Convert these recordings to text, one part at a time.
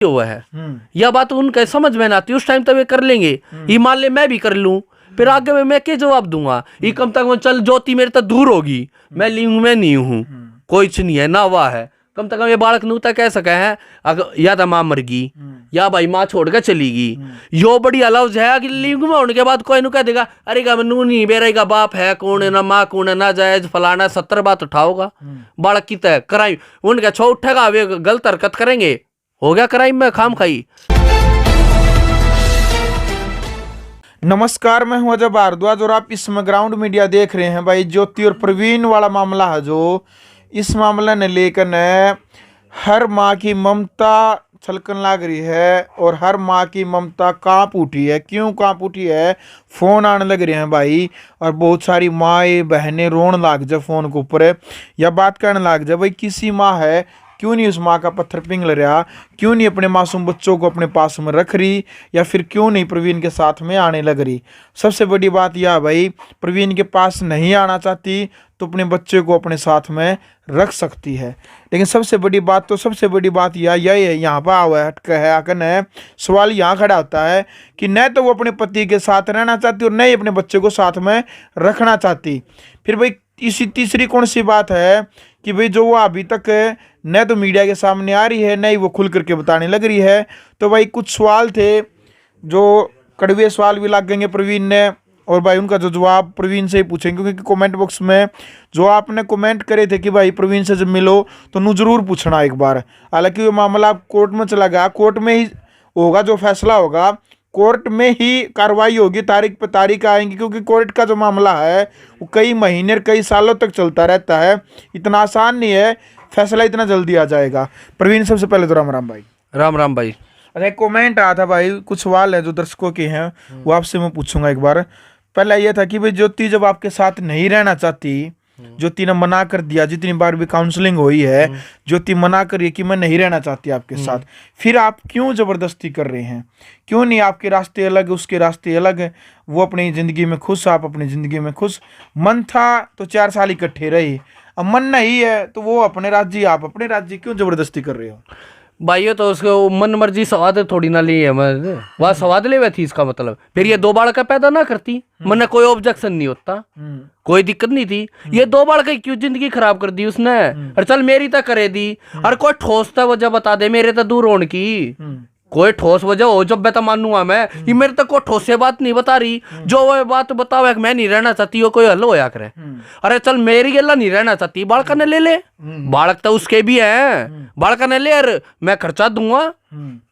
हुआ है। यह बात उनके समझ में ना आती, उस टाइम तक वे कर लेंगे। ये मान ले मैं भी कर लूं, फिर आगे में मैं क्या जवाब दूंगा? ये कम तक चल ज्योति मेरे तक दूर होगी, मैं लिंग में नहीं हूं, कोई नहीं है ना वाह है, कम से कम ये बालक नूता कह सके हैं अगर या तो माँ मर गई या भाई माँ छोड़ कर चली गई। यो बड़ी लफ्ज है कि लिंग में होने के बाद कोई नु कह देगा अरे का नू नहीं बेरे का बाप है कौन है ना माँ कौन है ना जायज फलाना 70 बात उठाओगा। बालक की तय क्राइम उनका छो उठेगा, वे गलत हरकत करेंगे, हो गया क्राइम में खाम खाई। नमस्कार, मैं हूं अजय भारद्वाज और आप इसमें ग्राउंड मीडिया देख रहे हैं। भाई ज्योति और प्रवीण वाला मामला है, जो इस मामला ने लेकर हर माँ की ममता छलकन लाग रही है और हर माँ की ममता कांप उठी है। क्यों कांप उठी है? फोन आने लग रहे हैं भाई, और बहुत सारी माएँ बहनें रोन लाग जाए फोन के ऊपर, या बात करने लाग जाए भाई किसी माँ है क्यों नहीं उस माँ का पत्थर पिघल रहा, क्यों नहीं अपने मासूम बच्चों को अपने पास में रख रही, या फिर क्यों नहीं प्रवीण के साथ में आने लग रही। सबसे बड़ी बात यह भाई, प्रवीण के पास नहीं आना चाहती तो अपने बच्चे को अपने साथ में रख सकती है। लेकिन सबसे बड़ी बात यह है, यहाँ पर आवा है आकर सवाल यहाँ खड़ा होता है कि न तो वो अपने पति के साथ रहना चाहती और न ही अपने बच्चे को साथ में रखना चाहती। फिर भाई इसी तीसरी कौन सी बात है कि भाई जो वो अभी तक न तो मीडिया के सामने आ रही है, न ही वो खुल करके बताने लग रही है। तो भाई कुछ सवाल थे जो कड़वे सवाल भी लगेंगे प्रवीण ने, और भाई उनका जो जवाब प्रवीण से ही पूछेंगे, क्योंकि कमेंट बॉक्स में जो आपने कमेंट करे थे कि भाई प्रवीण से जब मिलो तो नू जरूर पूछना एक बार। हालांकि वो मामला कोर्ट में चला गया, कोर्ट में ही होगा जो फैसला होगा, कोर्ट में ही कार्रवाई होगी, तारीख पे तारीख आएंगी, क्योंकि कोर्ट का जो मामला है वो कई महीने और कई सालों तक चलता रहता है। इतना आसान नहीं है फैसला इतना जल्दी आ जाएगा। प्रवीण, सबसे पहले तो राम राम भाई। राम राम भाई। अच्छा, एक कमेंट आया था भाई, कुछ सवाल है जो दर्शकों के हैं वो आपसे मैं पूछूंगा एक बार। पहला ये था कि भाई ज्योति जब आपके साथ नहीं रहना चाहती, ज्योति ने मना कर दिया, जितनी बार भी काउंसलिंग हुई है ज्योति मना करिए कि मैं नहीं रहना चाहती आपके साथ, फिर आप क्यों जबरदस्ती कर रहे हैं? क्यों नहीं? आपके रास्ते अलग, उसके रास्ते अलग है, वो अपनी जिंदगी में खुश, आप अपनी जिंदगी में खुश। मन था तो 4 साल इकट्ठे रहे, अब मन नहीं है तो वो अपने राज्य, आप अपने राज्य, क्यों जबरदस्ती कर रहे हो? भाई तो उसको मन मर्जी स्वाद थोड़ी ना ली है, वह स्वाद ले हुए थी, इसका मतलब फिर ये 2 बालक पैदा ना करती, मन कोई ऑब्जेक्शन नहीं होता, कोई दिक्कत नहीं थी। ये 2 बालक क्यों जिंदगी खराब कर दी उसने? और चल मेरी तक करे दी, और कोई ठोस था वजह बता दे मेरे तो दूर होने की, कोई ठोस वजह हो जब मैं तो मानूंगा मैं। ये मेरे तक कोई ठोस से बात नहीं बता रही, जो वो बात बताओ मैं नहीं रहना चाहती हो, कोई हल होया करे। अरे चल मेरी गला नहीं रहना चाहती, बालक ने ले ले, बालक तो उसके भी हैं, बालक ने ले, और मैं खर्चा दूंगा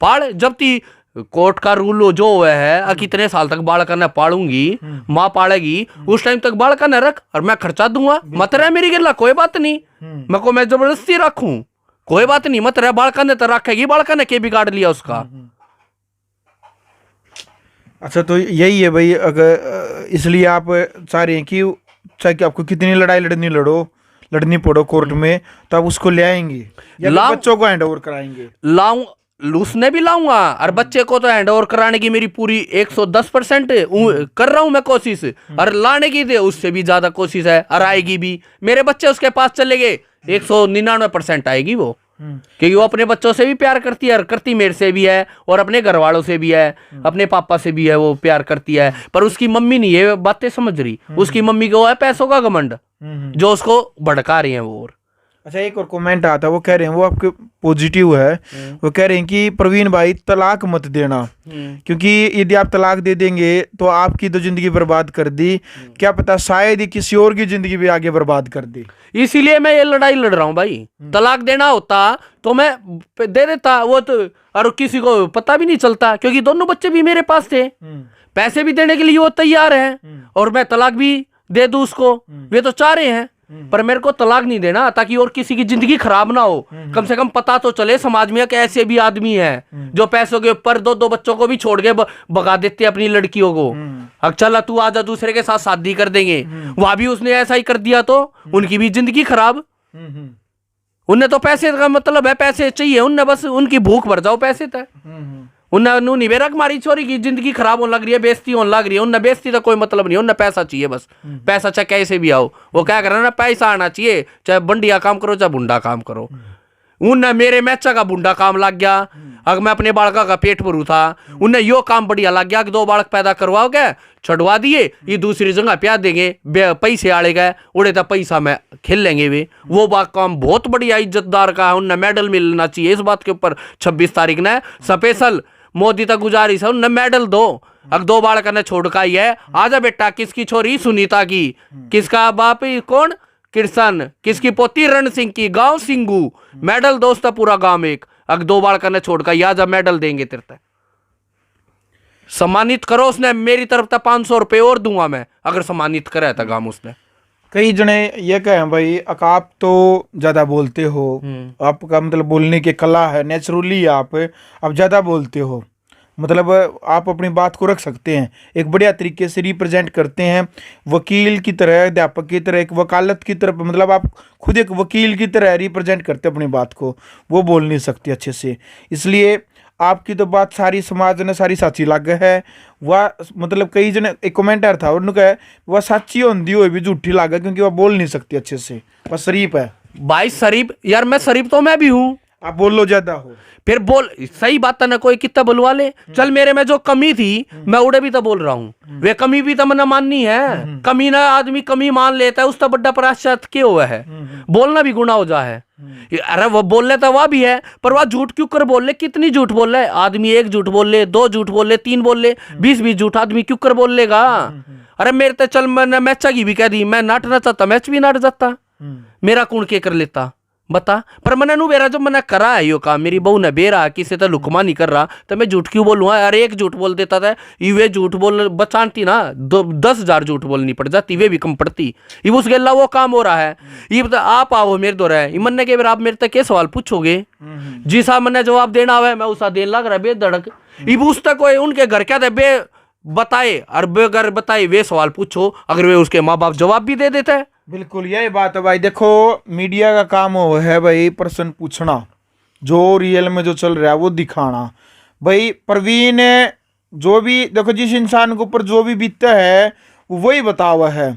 पाल। जब ती कोर्ट का रूल जो हुआ है कितने साल तक बालक ने पालूंगी, माँ पालेगी, उस टाइम तक बालक ने रख और मैं खर्चा दूंगा, मत रहे मेरी गला, कोई बात नहीं। मैं जबरदस्ती रखूं, कोई बात नहीं, मत रहे, बालका ने तो रखेगी, बालका ने के बिगाड़ लिया उसका। अच्छा, तो यही है भाई, अगर इसलिए आप चाह रहे हैं कि चाहे कि आपको कितनी लड़ाई लड़नी पड़ो कोर्ट में, तो आप उसको ले आएंगे या बच्चों को हैंड ओवर कराएंगे? उसने भी लाऊंगा, और बच्चे को तो हैंड ओवर कराने की मेरी पूरी 110% कर रहा हूं मैं कोशिश, और लाने की तो उससे भी ज्यादा कोशिश है, और आएगी भी। मेरे बच्चे उसके पास चले गए 199% आएगी वो, क्योंकि वो अपने बच्चों से भी प्यार करती है, और करती मेरे से भी है, और अपने घर वालों से भी है, अपने पापा से भी है, वो प्यार करती है। पर उसकी मम्मी नहीं ये बातें समझ रही, उसकी मम्मी को है पैसों का घमंड जो उसको भड़का रही है वो। और अच्छा, एक और कमेंट आता है, वो कह रहे हैं, वो आपके पॉजिटिव है, वो कह रहे हैं कि प्रवीण भाई तलाक मत देना, क्योंकि यदि आप तलाक दे देंगे तो आपकी तो जिंदगी बर्बाद कर दी, क्या पता शायद ही किसी और की जिंदगी भी आगे बर्बाद कर दी। इसीलिए मैं ये लड़ाई लड़ रहा हूं भाई। तलाक देना होता तो मैं दे देता, वो तो और किसी को पता भी नहीं चलता, क्योंकि दोनों बच्चे भी मेरे पास थे, पैसे भी देने के लिए वो तैयार है, और मैं तलाक भी दे दूं उसको, वे तो चाह रहे हैं। पर मेरे को तलाक नहीं देना ताकि और किसी की जिंदगी खराब ना हो, कम से कम पता तो चले समाज में कि ऐसे भी आदमी हैं जो पैसों के ऊपर 2-2 बच्चों को भी छोड़ के भगा देते अपनी लड़कियों को। अब चला तू आजा दूसरे के साथ शादी कर देंगे, वहां भी उसने ऐसा ही कर दिया तो उनकी भी जिंदगी खराब। उन्हें तो पैसे का मतलब है, पैसे चाहिए उन्हें, बस उनकी भूख भर जाओ पैसे तक। उन्हें नहीं बेरक मारी छोरी की जिंदगी खराब होने लग रही है, बेइज्जती होने लग रही है, उन्हें बेइज्जती का कोई मतलब नहीं, उन्हें पैसा चाहिए बस, पैसा चाहे कैसे भी आओ। वो क्या कर रहा है ना, पैसा आना चाहिए, चाहे बंडिया काम करो चाहे बुंडा काम करो। उनने मेरे मैचा का बुंडा काम लग गया। अगर मैं अपने बालका का पेट भरू था, उनने यो काम बढ़िया लग गया कि 2 बालक पैदा करवाओगे, छुड़वा दिए, ये दूसरी जगह प्यार देंगे, पैसे आड़े गए उड़े तो पैसा में खेल लेंगे वे। वो बात काम बहुत बढ़िया इज्जतदार का है, उनने मेडल मिलना चाहिए इस बात के ऊपर। 26 तारीख ने स्पेशल मोदी तक गुजारिश है, उनने मेडल दो। अब 2 बालक ने छोड़ का ही है, आजा बेटा। किसकी छोरी सुनीता की, किसका बाप कौन कृष्ण, किसकी पोती रण सिंह की, गांव सिंगू। मेडल दोस्त पूरा गांव एक। अगर 2 बालक ने छोड़ का या जब मेडल देंगे तेरे तक, सम्मानित करो। उसने मेरी तरफ तक 500 रुपए और दूंगा मैं, अगर सम्मानित करे था गांव उसने। कई जने ये कहें भाई आप तो ज्यादा बोलते हो, आपका मतलब बोलने की कला है, नेचुरली आप ज्यादा बोलते हो, मतलब आप अपनी बात को रख सकते हैं, एक बढ़िया तरीके से रिप्रेजेंट करते हैं, वकील की तरह, अध्यापक की तरह, एक वकालत की तरफ, मतलब आप खुद एक वकील की तरह रिप्रेजेंट करते हैं अपनी बात को। वो बोल नहीं सकते अच्छे से, इसलिए आपकी तो बात सारी समाज ने सारी साची लग है। वह मतलब कई जन एक कमेंटर था, उन्होंने कहा वह साची होंदी हुई भी झूठी लगा, क्योंकि वह बोल नहीं सकती अच्छे से, वह शरीफ है। भाई शरीफ यार, मैं शरीफ तो मैं भी हूँ। आप बोलो ज्यादा हो, फिर बोल, सही बात है ना, कोई कितना बुलवा ले। चल मेरे में जो कमी थी मैं उड़े भी तो बोल रहा हूँ, वे कमी भी तो मैंने माननी है। कमी ना आदमी कमी मान लेता है, उसका बड़ा पराश्चात क्यों हुआ है। बोलना भी गुनाह हो जा है। अरे वो बोल लेता वह भी है, पर वह झूठ क्यों कर बोल ले, कितनी झूठ बोल रहा है आदमी। 1 झूठ बोल ले, 2 झूठ बोल ले, 3 बोल ले, 20 झूठ आदमी क्यों कर बोल लेगा। अरे मेरे तो चल मैंने मैच की भी कह दी, मैं नाटना चाहता मैच भी नाट जाता, मेरा कौन के कर लेता बता। पर मैंने नु बेरा जब मैंने करा है यो काम, मेरी बहू ने बेरा किसी तो लुकमा नहीं कर रहा, तो मैं झूठ क्यों बोलूँ। अरे 1 झूठ बोल देता था, ये झूठ बोल बचाती ना 10,000 झूठ बोलनी पड़ जाती, वे भी कम पड़ती। ये उस गेला वो काम हो रहा है। ये बता आप आओ मेरे दो रहे मन के बेरा, आप मेरे तक क्या सवाल पूछोगे, जिसा मैंने जवाब देना है मैं उसा देने लग रहा बेधड़क। ये उस तक कोई उनके घर क्या थे बे बताए, और बेगर बताए वे सवाल पूछो, अगर वे उसके माँ बाप जवाब भी दे देते हैं। बिल्कुल यही बात है भाई। देखो मीडिया का काम हो है भाई प्रश्न पूछना, जो रियल में जो चल रहा है वो दिखाना। भाई प्रवीण जो भी देखो, जिस इंसान के ऊपर जो भी बीतता है वही बता हुआ है,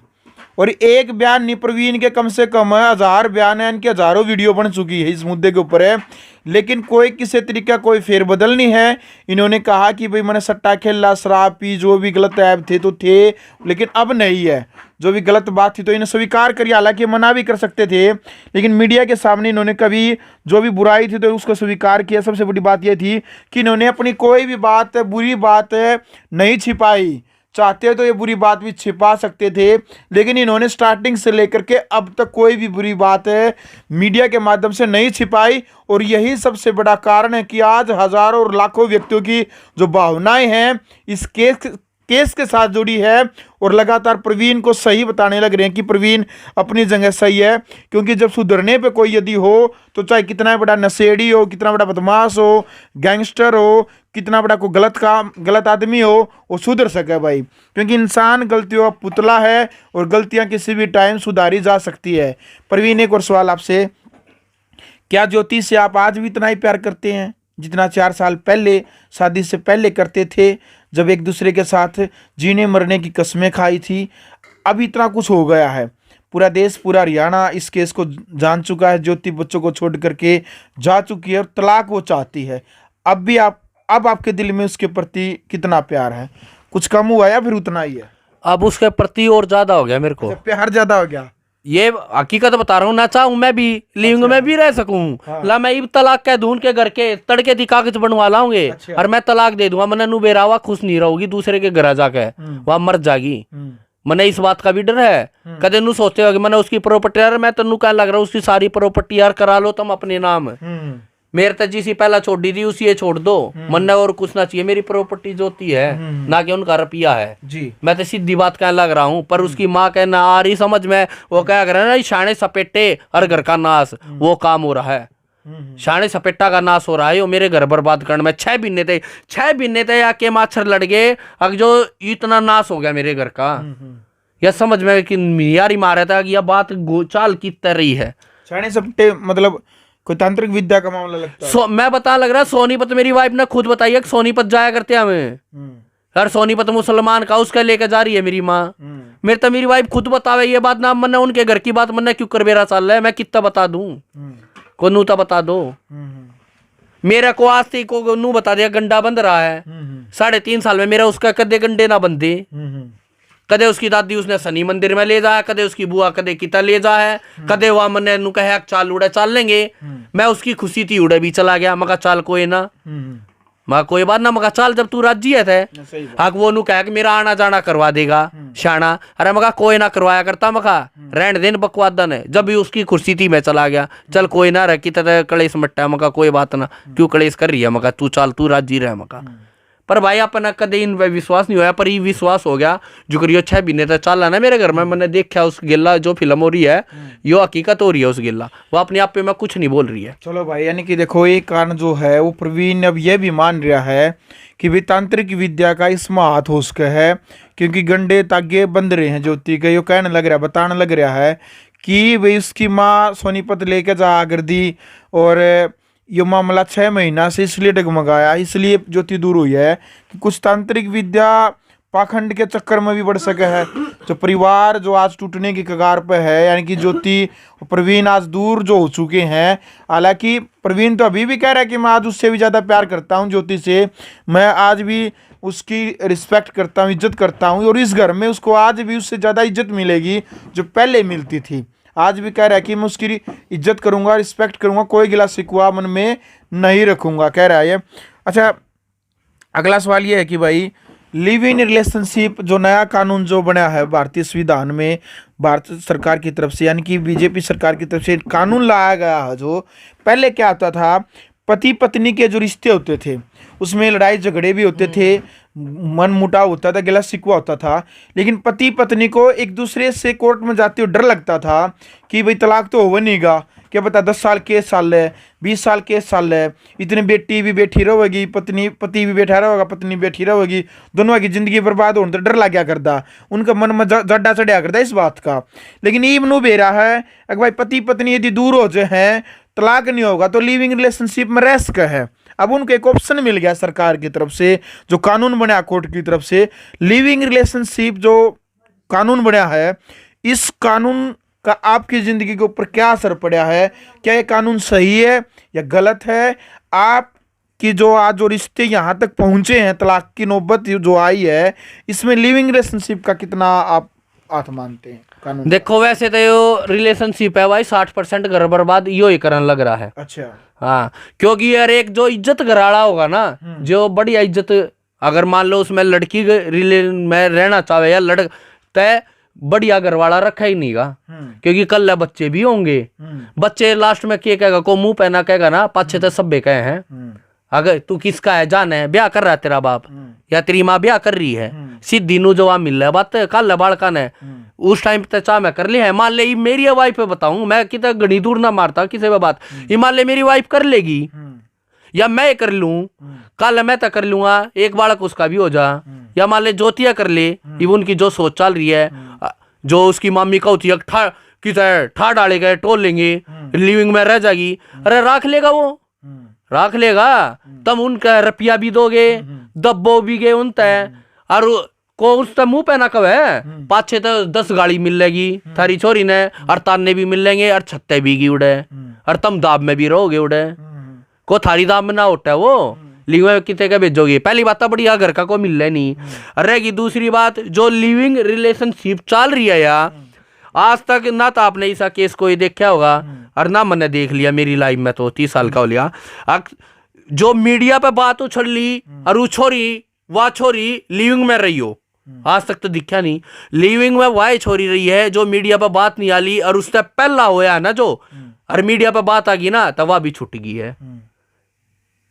और एक बयान नहीं प्रवीण के कम से कम 1000 बयान है, इनके हजारों वीडियो बन चुकी है इस मुद्दे के ऊपर है, लेकिन कोई किसी तरीके का कोई फेरबदल नहीं है। इन्होंने कहा कि भाई मैंने सट्टा खेला, शराब पी, जो भी गलत ऐप थे तो थे, लेकिन अब नहीं है। जो भी गलत बात थी तो इन्हें स्वीकार करिए, हालांकि मना भी कर सकते थे, लेकिन मीडिया के सामने इन्होंने कभी जो भी बुराई थी तो उसको स्वीकार किया। सबसे बड़ी बात यह थी कि इन्होंने अपनी कोई भी बात, बुरी बात नहीं छिपाई। चाहते तो ये बुरी बात भी छिपा सकते थे, लेकिन इन्होंने स्टार्टिंग से लेकर के अब तक कोई भी बुरी बात मीडिया के माध्यम से नहीं छिपाई, और यही सबसे बड़ा कारण है कि आज हजारों और लाखों व्यक्तियों की जो भावनाएं हैं इस केस के साथ जुड़ी है, और लगातार प्रवीण को सही बताने लग रहे हैं कि प्रवीण अपनी जगह सही है। क्योंकि जब सुधरने पे कोई यदि हो तो चाहे कितना बड़ा नशेड़ी हो, कितना बड़ा बदमाश हो, गैंगस्टर हो, कितना बड़ा कोई गलत आदमी हो, वो सुधर सके भाई। क्योंकि इंसान गलतियों का पुतला है, और गलतियां किसी भी टाइम सुधारी जा सकती है। प्रवीण एक और सवाल आपसे, क्या ज्योति से आप आज भी इतना ही प्यार करते हैं जितना 4 साल पहले शादी से पहले करते थे, जब एक दूसरे के साथ जीने मरने की कस्में खाई थी। अब इतना कुछ हो गया है, पूरा देश पूरा हरियाणा इस केस को जान चुका है, ज्योति बच्चों को छोड़ करके जा चुकी है और तलाक वो चाहती है। अब आपके दिल में उसके प्रति कितना प्यार है, कुछ कम हुआ या फिर उतना ही है? अब उसके प्रति और ज्यादा हो गया मेरे को, प्यार ज्यादा हो गया। ये हकीकत बता रहा हूँ ना, चाहूँ मैं भी लिविंग में भी रह सकूँ। हाँ। ला मैं तलाक कह दूं उनके घर के तड़के दी कागज बनवा लाऊंगे, अच्छा। और मैं तलाक दे दूंगा, मैंने नु बेरावा खुश नहीं रहोगी दूसरे के घर जाके, वहां मर जाएगी। मैंने इस बात का भी डर है, कदे नु सोचते हो कि मैंने उसकी प्रॉपर्टी यार, मैं तेनू क्या लग रहा उसकी सारी प्रॉपर्टी यार करा लो तुम अपने नाम, मेरे तो जिसी पहला छोड़ दी थी उसी ये छोड़ दो, मन और कुछ ना चाहिए, मेरी प्रॉपर्टी जो होती है ना कि उनका रुपया है जी। मैं तो सीधी बात कहने लग रहा हूँ। पर उसकी माँ कहना आ रही समझ में, वो क्या कर रहा है ना, शाने सपेटे और घर का नाश, वो काम हो रहा है। शाने सपेटा का नाश हो रहा है, वो मेरे घर बर्बाद करने में 6 महीने थे या के माछर लड़ गए, अब जो इतना नाश हो गया मेरे घर का। यह समझ में कि यार ही मारा था कि यह बात चाल की तरह रही है। शाने सपेटे मतलब कोई तांत्रिक विद्या का मामला लगता है। मैं बता लग रहा सोनीपत, मेरी वाइफ ने खुद बताई कि सोनीपत जाया करते हैं हमें, यार सोनीपत मुसलमान का उसका लेकर जा रही है मेरी माँ। मेरे मेरी वाइफ खुद बतावे ये बात ना, मैंने उनके घर की बात मैंने क्यों कर बेरा चाल रहा है, मैं कितना बता दूं। को नू तो बता दो। मेरा को आज तक को नू बता दिया गंडा बंद रहा है 3.5 साल में, मेरा उसका कदे गंडे ना बंदे। कदे उसकी दादी उसने शनि मंदिर में ले जाया, कदे उसकी बुआ कदे किता ले जा है, कदे वहां मैंने नु कहा चाल उड़े चाल लेंगे। मैं उसकी खुशी थी उड़े भी चला गया, मगा चाल कोई ना, मगा कोई बात ना, मगा चाल जब तू राजी है थे। हाँ वो नु कहा कि मेरा आना जाना करवा देगा शाना, अरे मगा कोई ना करवाया करता, मगा रहने देन बकवादन है। जब भी उसकी खुशी थी मैं चला गया, चल कोई ना रह की तरह कलेश मट्टा, मगा कोई बात ना, क्यों कलेश कर रही है, मगा तू चाल तू राजी रह मगा। पर भाई अपना कदे इन विश्वास नहीं होया, पर ये विश्वास हो गया जो करियो 6 महीने तक चल रहा ना मेरे घर में। मैंने देखा उस गिल्ला जो फिल्म हो रही है यो हकीकत हो रही है उस गिल्ला, वो अपने आप पे मैं कुछ नहीं बोल रही है। चलो भाई, यानी कि देखो एक कारण जो है वो प्रवीण अब यह भी मान रहा है कि भाई तांत्रिक विद्या का इसमें हाथ हो सके है, क्योंकि गंडे तागे बंद रहे हैं ज्योति के। यो कहने लग रहा है, बताने लग रहा है कि भाई उसकी माँ सोनीपत लेके जा कर दी, और ये मामला 6 महीना से इसलिए डगमगाया, इसलिए ज्योति दूर हुई है कि कुछ तांत्रिक विद्या पाखंड के चक्कर में भी बढ़ सके है। जो परिवार जो आज टूटने की कगार पे है, यानी कि ज्योति और प्रवीण आज दूर जो हो चुके हैं। हालांकि प्रवीण तो अभी भी कह रहा है कि मैं आज उससे भी ज़्यादा प्यार करता हूं ज्योति से, मैं आज भी उसकी रिस्पेक्ट करता हूं, इज्जत करता हूं, और इस घर में उसको आज भी उससे ज़्यादा इज्जत मिलेगी जो पहले मिलती थी। आज भी कह रहा है कि मैं उसकी इज्जत करूंगा, रिस्पेक्ट करूंगा, कोई गिला शिकवा मन में नहीं रखूंगा, कह रहा है ये। अच्छा, अगला सवाल ये है कि भाई लिव इन रिलेशनशिप जो नया कानून जो बना है भारतीय संविधान में, भारत सरकार की तरफ से, यानी कि बीजेपी सरकार की तरफ से कानून लाया गया है। जो पहले क्या होता था, पति पत्नी के जो रिश्ते होते थे उसमें लड़ाई झगड़े भी होते थे, मन मुटाव होता था, गिला शिकवा होता था, लेकिन पति पत्नी को एक दूसरे से कोर्ट में जाते हुए डर लगता था कि भाई तलाक तो हो नहींगा, क्या पता 10 साल केस साल है, 20 साल केस साल है, इतनी बेटी भी बैठी रहेगी, पति भी बैठा रहेगा, पत्नी बैठी रहेगी, दोनों की जिंदगी बर्बाद होने तो डर लग गया करता, उनका मन में जड्डा चढ़िया करता इस बात का। लेकिन ये मनू बेरा है अगर भाई पति पत्नी यदि दूर हो जाए हैं, तलाक नहीं होगा, तो लिविंग रिलेशनशिप में रह सके है। अब उनको एक ऑप्शन मिल गया सरकार की तरफ से, जो कानून बना कोर्ट की तरफ से, लिविंग रिलेशनशिप जो कानून बना है, इस कानून का आपकी जिंदगी के ऊपर क्या असर पड़ा है, क्या ये कानून सही है या गलत है? आपकी जो आज जो रिश्ते यहाँ तक पहुंचे हैं, तलाक की नौबत जो आई है, इसमें लिविंग रिलेशनशिप का कितना आप हाथ मानते हैं कानून? देखो वैसे तो यो रिलेशनशिप है भाई 60% घर बर्बाद यो ही करने लग रहा है। अच्छा, हाँ, क्योंकि यार एक जो इज्जत घराड़ा होगा ना, जो बढ़िया इज्जत, अगर मान लो उसमें लड़की रिले में रहना चाहे या लड़क, तय बढ़िया घरवाला रखा ही नहीं गा, क्योंकि कल बच्चे भी होंगे, बच्चे लास्ट में क्या कहेगा, को मुंह पहना कहेगा ना पाछे तो सब कहे हैं, अगर तू किसका है जान है, ब्याह कर रहा है तेरा बाप या तेरी माँ ब्याह कर रही है, सीधी नु जवाब मिल रहा है, बात कल बाड़का ने उस टाइम पे चाह मैं कर लिया है। मान ले मेरी वाइफ पे बताऊं, मैं कितना घनी दूर ना मारता किसी पे बात, ये मान ले मेरी वाइफ कर लेगी या मैं कर लूं, कल मैं तो कर लूंगा, एक बालक उसका भी हो जा, या मान ले ज्योतिया कर ले, ये उनकी जो सोच चल रही है, जो उसकी मम्मी का होती है ठा डाले गए टोल लेंगे, लिविंग में रह जाएगी, अरे राख लेगा वो, राख लेगा, तब उनका रुपया भी दोगे, दब्बो भी गए उन तय, और को उसका मुंह पे ना कवे पाछे तो 10 गाड़ी मिलेगी थारी छोरी ने, और ताने भी मिलेंगे, और छत्ते भी उड़े, और तुम दाब में भी रहोगे उड़े, को थारी दाब में ना उठा वो लिविंग कितने का भेजोगे? पहली बात तो बढ़िया घर का को मिल रहा नहीं रहेगी। दूसरी बात, जो लिविंग रिलेशनशिप चल रही है या आज तक ना तो आपने ऐसा केस कोई देखा होगा, और ना मैंने देख लिया मेरी लाइफ में, तो 30 साल का हो लिया, जो मीडिया पे बात उछल ली और वह छोरी लिविंग में रही हो, आज तक तो दिखा नहीं। लिविंग में वह छोरी रही है जो मीडिया पे बात नहीं आली, और उससे पहला होया ना जो, और मीडिया पे बात आ गई ना तो वह भी छुट गई है,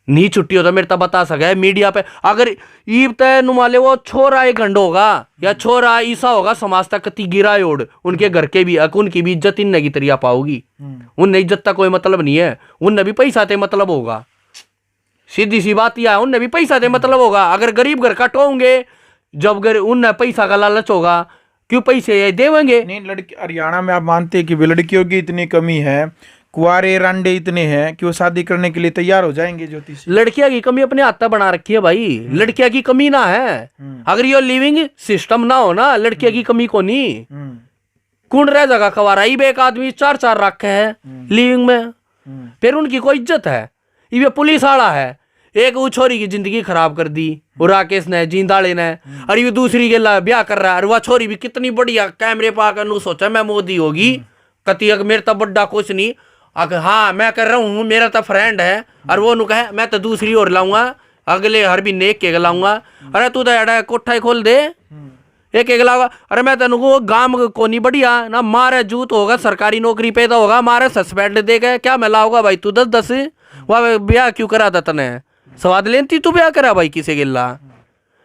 नहीं छुट्टी हो तो मेरे तब बता सके मीडिया पे। अगर ईब तय नुमाले वो छोरा एक घंट होगा या छोरा ईसा होगा, समाज तक कति गिरा ओढ़, उनके घर के भी उनकी भी इज्जत इन की तरिया पाओगी, उनने इज्जत का कोई मतलब नहीं है, उनने भी पैसा ते मतलब होगा, सीधी सी बात यह है, उनने भी पैसा दे मतलब होगा। अगर गरीब घर कटोंगे, जब उनने पैसा का लालच होगा, क्यों पैसे ये देवेंगे नहीं। लड़की हरियाणा में आप मानते हैं कि लड़कियों की इतनी कमी है, कुआरे रांडे इतने हैं कि वो शादी करने के लिए तैयार हो जाएंगे ज्योतिष? लड़कियां की कमी अपने हाथ बना रखी है भाई, लड़कियां की कमी ना है, अगर ये लिविंग सिस्टम ना हो ना, लड़कियां की कमी को नहीं, कौन रह जाएगा कवारा? एक आदमी 4 रखे है लिविंग में, फिर उनकी कोई इज्जत है? ये पुलिस आड़ा है, एक वो छोरी की जिंदगी खराब कर दी वो राकेश ने, जींदाड़े ने, और ये दूसरी के ब्याह कर रहा है, और वह छोरी भी कितनी बढ़िया कैमरे पा कर सोचा मैं मोदी होगी, कती अगर मेरे तो बड्डा कुछ नहीं, अगर हाँ मैं कर रहा हूँ, मेरा तो फ्रेंड है, और वो नु कहे मैं तो दूसरी ओर लाऊंगा, अगले हर भी नेक के लाऊंगा, अरे तू तो एड़ा कोठा ही खोल दे, एक एक लाऊंगा, अरे मैं तेन को गांव को नहीं बढ़िया ना, मारे जूत होगा, सरकारी नौकरी पैदा होगा, मारे सस्पेंड दे गए, क्या मैं लाऊंगा भाई, तू 10 वह ब्याह क्यों करा था तने, स्वाद लेती तू ब्याह करा भाई किसी गिल्ला,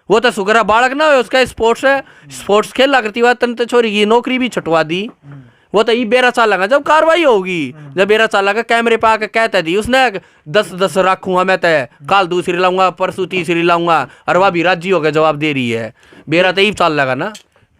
वो तो सुगरा बालक ना हो, उसका स्पोर्ट्स है, स्पोर्ट्स खेल करती हुआ तन तो छोरी की नौकरी भी छुटवा दी, वो तो ये 12 साल लगा जब कार्रवाई होगी, जब 12 साल लगा कैमरे पे आके कहता थी उसने 10 रखूंगा मैं तय, काल दूसरी लाऊंगा, परसों तीसरी लाऊंगा, और वह भी राजी होकर जवाब दे रही है, 12 तो ही साल लगा ना।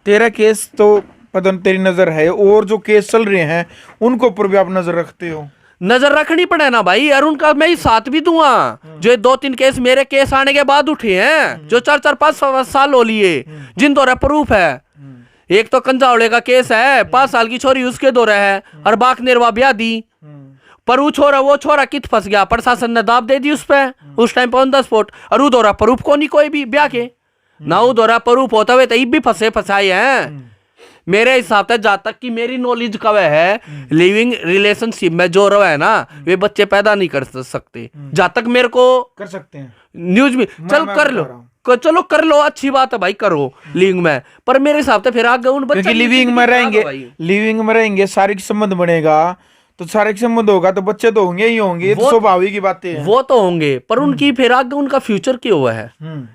तेरा केस तो पता नहीं तेरी नजर है, और जो केस चल रहे हैं उनको ऊपर भी आप नजर रखते हो? नजर रखनी पड़े ना भाई, और उनका मैं ही साथ भी दूंगा, जो 2-3 केस मेरे केस आने के बाद उठे हैं, जो 4-5 साल हो लिए, जिन द्वारा प्रूफ है, एक तो कंजावड़े का केस है, 5 साल की छोरी उसके दौरे है, और बाक निर्वा ब्याह दी, पर वो छोरा कित फंस गया, प्रशासन ने दाब दे दी उस पे, उस टाइम पे ऑन द स्पॉट, और वो दौरा प्रूफ को नहीं कोई भी ब्याह के ना, वो दौरा प्रूफ होता हुए तो भी फंसाए हैं मेरे हिसाब से, जहां तक कि मेरी नॉलेज का है, लिविंग रिलेशनशिप में जो रहा है ना, वे बच्चे पैदा नहीं कर सकते, जहां तक मेरे को कर सकते हैं न्यूज में, चल कर लो, चलो कर लो, अच्छी बात है भाई, करो लिविंग में, पर मेरे हिसाब से फिर आगे उन बच्चे लिविंग में रहेंगे शारीरिक संबंध बनेगा, तो शारीरिक संबंध होगा तो बच्चे तो होंगे ही होंगे, ये तो स्वाभाविक की बातें हैं, वो तो होंगे, पर उनकी फिर आगे उनका फ्यूचर क्या हुआ है,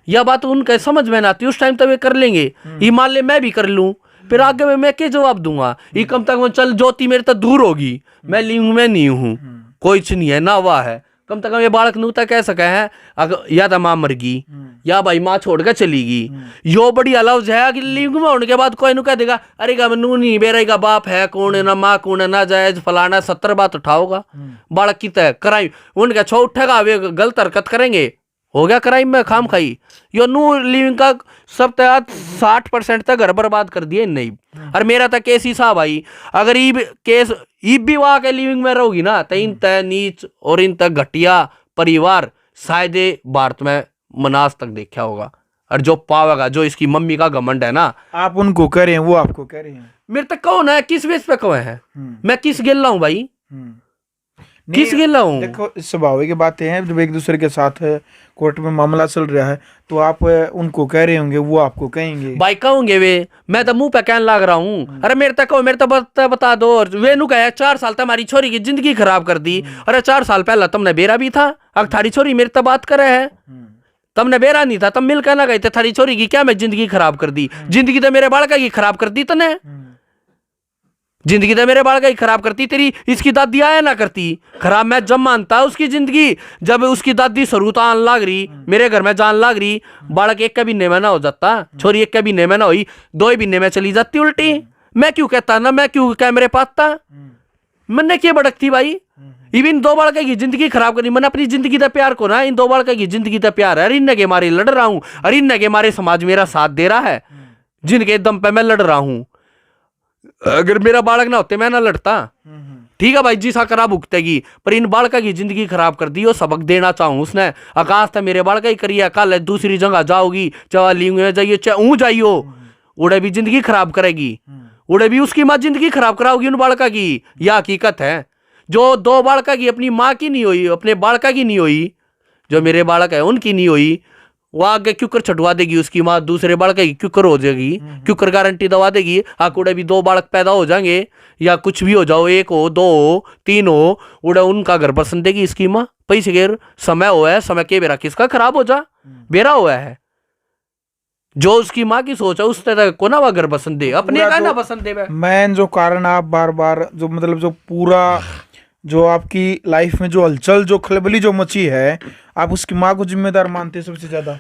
यह बात उनके समझ में ना आती, उस टाइम तो वे कर लेंगे, ये मान ले मैं भी कर लूं, फिर आगे मैं क्या जवाब दूंगा, ये कम तक चल ज्योति मेरे तक दूर होगी, मैं लिंग में नहीं हूँ, कोई नहीं है ना, वाह है, कम से कम ये बालक नूता कह सके हैं, अगर या तो माँ मर गई, या भाई माँ छोड़ कर चली गई, यो बड़ी लफ्ज है कि लिंग में होने के बाद कोई नु कह देगा, अरे गा नू नहीं बेरे का बाप है, कौन है ना माँ, कौन है ना जायज फलाना, 70 बात उठाओगा, बालक की तय कराई उनका छो उठेगा, वे गलत हरकत करेंगे, हो गया क्राइम में खाम खाई, यो नू लिविंग का सब तैयार 60% तक घर बर्बाद कर दिए नहीं, और मेरा तक केस ही साहब भाई, अगर ईब केस ईब भी वहां के लिविंग में रहोगी ना, तो इन तय नीच और इन तक घटिया परिवार शायद भारत में मनास तक देखा होगा, और जो पावेगा, जो इसकी मम्मी का घमंड है ना, आप उनको कह रहे हैं, वो आपको कह रहे हैं, मेरे तक कौन है, किस बेस पे कौन है, मैं किस गिल रहा हूँ भाई, किस गिल रहा हूँ? देखो स्वाभाविक बातें हैं, जब एक दूसरे के साथ कोर्ट में मामला चल रहा है, तो आप उनको कह रहे होंगे, वो आपको कहेंगे भाई, कहोगे वे, मैं तो मुंह पे कहने लग रहा हूँ, अरे मेरे तक मेरे तो बता दो, वे नु कहे 4 साल तक हमारी छोरी की जिंदगी खराब कर दी, अरे 4 साल पहला तुमने बेरा भी था, अब थारी छोरी मेरे तो बात करे है, तुमने बेरा नहीं था, तुम मिल कहना गए थे, थारी छोरी की क्या मैं जिंदगी खराब कर दी, जिंदगी तो मेरे बालका की खराब कर दी तने, जिंदगी तो मेरे बालका ही खराब करती, तेरी इसकी दादी आया ना करती खराब, मैं जब मानता उसकी जिंदगी, जब उसकी दादी सरूत आन लाग रही, मेरे घर में जान लाग रही, बालक एक कभी नेमे ना हो जाता, छोरी एक कभी नेमे ना हुई, 2 भी नेमे चली जाती उल्टी, मैं क्यों कहता ना, मैं क्यों कैमरे पाता, मैंने क्या भड़कती भाई, इवन 2 बालका की जिंदगी खराब करी, मैंने अपनी जिंदगी का प्यार को ना, इन 2 बालका की जिंदगी का प्यार है, अरे इनके मारे लड़ रहा हूँ, अरे इनके मारे समाज मेरा साथ दे रहा है, जिनके दम पे मैं लड़ रहा हूँ, अगर मेरा बालक ना होते मैं ना लड़ता, ठीक है भाई जी सा करा भुगतेगी, पर इन बालका की जिंदगी खराब कर दी, वो सबक देना चाहूँ उसने, आकाश था मेरे बालका ही करिए, कल दूसरी जगह जाओगी, चाहे लिंग में जाइए चाहे ऊँ जाइयो, उड़े भी जिंदगी खराब करेगी, उड़े भी उसकी माँ जिंदगी खराब कराओगी उन बालका की, यह हकीकत है, जो 2 बालका की अपनी माँ की नहीं हुई, अपने बालका की नहीं हुई, जो मेरे बालक है उनकी नहीं हुई, वो आगे क्यों कर छुटवा देगी उसकी माँ, दूसरे बालक की क्यों कर हो जाएगी, क्यों कर गारंटी दवा देगी, आकुड़े भी 2 बालक पैदा हो जाएंगे, या कुछ भी हो जाओ, 1 हो 2 हो 3 हो, उड़े उनका घर बसन देगी इसकी माँ, पैसे के समय हुआ है, समय के बेरा किसका खराब हो जा बेरा हुआ है, जो उसकी माँ की सोच है उस तरह को ना वह घर बसन दे, अपने का ना बसन दे। मैं जो कारण आप बार बार जो मतलब जो पूरा जो आपकी लाइफ में जो हलचल जो खलबली जो मची है, आप उसकी माँ को जिम्मेदार मानते हैं सबसे ज्यादा?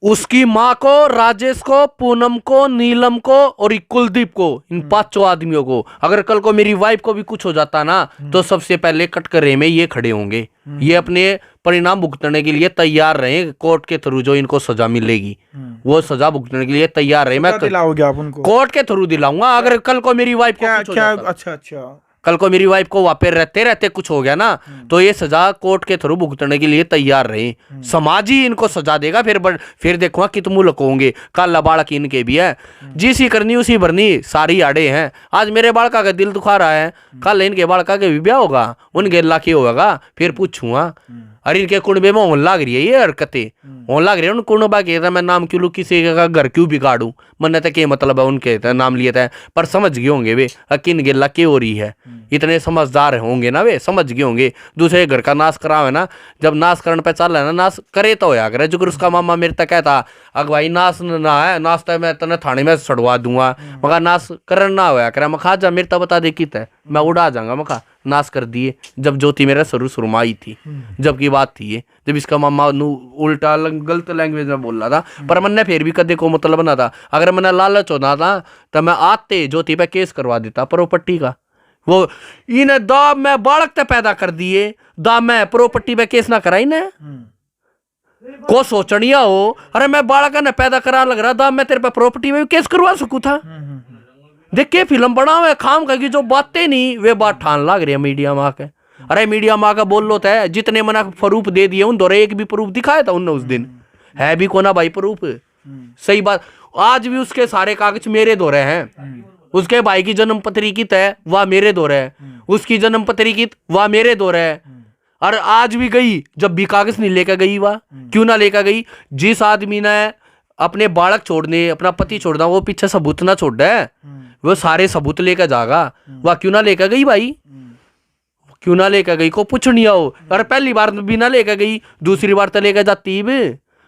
उसकी माँ को, राजेश को, पूनम को, नीलम को और कुलदीप को, इन 5 आदमियों को, अगर कल को मेरी वाइफ को भी कुछ हो जाता ना, तो सबसे पहले कटघरे में ये खड़े होंगे, ये अपने परिणाम भुगतने के लिए तैयार रहे, कोर्ट के थ्रू जो इनको सजा मिलेगी वो सजा भुगतने के लिए तैयार रहे, मैं दिलाओगे आप उनको? कोर्ट के थ्रू दिलाऊंगा, अगर कल को मेरी वाइफ को कुछ हो जाता। अच्छा कल को मेरी वाइफ को वहां पे रहते रहते कुछ हो गया ना, तो ये सजा कोर्ट के थ्रू भुगतने के लिए तैयार रहे। समाज ही इनको सजा देगा, फिर देखो कित मुंह लकोंगे। कल बालक इनके भी है, जिसी करनी उसी भरनी, सारी आड़े हैं। आज मेरे बालका का दिल दुखा रहा है, कल इनके बालका के भी ब्याह होगा, उनके अल्लाह की होगा, फिर पूछूंगा अरे इनके कुंडबे में होने लग रही है ये हरकतें, होने लग रही है। उन कुंडबा के मैं नाम क्यों लू, किसी का घर क्यों बिगाड़ू, मन तक क्या मतलब है उनके नाम लिए था। पर समझ गए होंगे वे किन गिल्ला क्या हो रही है, इतने समझदार होंगे ना वे, समझ गए होंगे। दूसरे घर का नाश करावे ना, जब नाश करने पे चल रहा है ना, नाश करे तो होया करे। जो उसका मामा मेरे तक कहता अगवाई नाश ना है, नाश तो मैं तने थाने में सड़वा दूंगा, मगर नाश करना ना होया करे। मैं खा जा मेरे तो बता दे कित है, मैं उड़ा जाऊंगा। मैं खा नाश कर दिए जब ज्योति मेरा शुरू में आई थी, जब की बात थी ये, जब इसका मामा उल्टा गलत लैंग्वेज में बोल रहा था। पर मैंने फिर भी कदे को मतलब ना था, अगर मैंने लालच होना था तो मैं आते ज्योति पे केस करवा देता प्रॉपर्टी का। वो इन्हें दाब में बालक ते पैदा कर दिए, दाब में प्रॉपर्टी पे केस ना कराई ना को सोचनिया हो। अरे मैं बालक ने पैदा करा लग रहा, दाब मैं तेरे पे प्रॉपर्टी में केस करवा सकूं था। देख के फिल्म बना हुआ खाम का की जो बातें नहीं वे बात ठान लग रही है मीडिया में आके। अरे मीडिया में आके बोल लो है, जितने मना प्रूफ दे दिए उन दौरे एक भी प्रूफ दिखाया था उनने उस दिन, है भी कोना भाई प्रूफ। सही बात, आज भी उसके सारे कागज मेरे दौरे हैं। उसके भाई की जन्म पत्री की तय वह मेरे दौरे है, उसकी जन्म पत्री की वह मेरे दौरे है। और आज भी गई जब भी कागज नहीं लेकर गई, वह क्यों ना लेकर गई। जिस आदमी ने अपने बालक छोड़ने, अपना पति छोड़ना, वो पीछे सबूत ना छोड़ है, वो सारे सबूत लेकर जाएगा, वह क्यों ना लेकर गई भाई, क्यों ना लेकर गई। को पूछ नहीं आओ, अरे पहली बार भी ना लेकर गई, दूसरी बार तो लेकर जाती भी,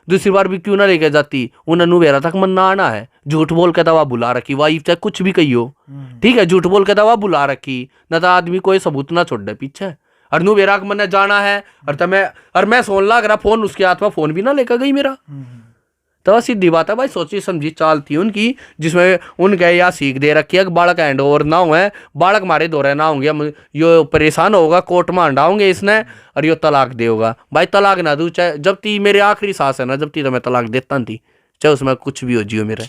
दूसरी बार भी क्यों ना लेकर जाती। उन्हें वेरा तक मन ना आना है, झूठ बोल के दवा बुला रखी, वाइफ चाहे कुछ भी कही हो, ठीक है, झूठ बोल के दवा बुला रखी न, तो आदमी कोई सबूत ना छोड़ दे पीछे। और नु वेरा मन जाना है, और मैं सोन लग रहा फोन उसके हाथ में, फोन भी ना लेकर गई मेरा। तो सीधी बात है भाई, सोची समझी चाल थी उनकी, जिसमें उनके या सीख दे रखी है कि बालक हैंड ओवर ना हुए, बालक मारे दौरे ना होंगे, यो परेशान होगा, कोर्ट में हंडाओगे इसने और यो तलाक दे होगा। भाई तलाक ना दूँ, चाहे जब ती मेरी आखिरी सांस है ना, जब ती तो मैं तलाक देता थी, चाहे उसमें कुछ भी हो जियो मेरा।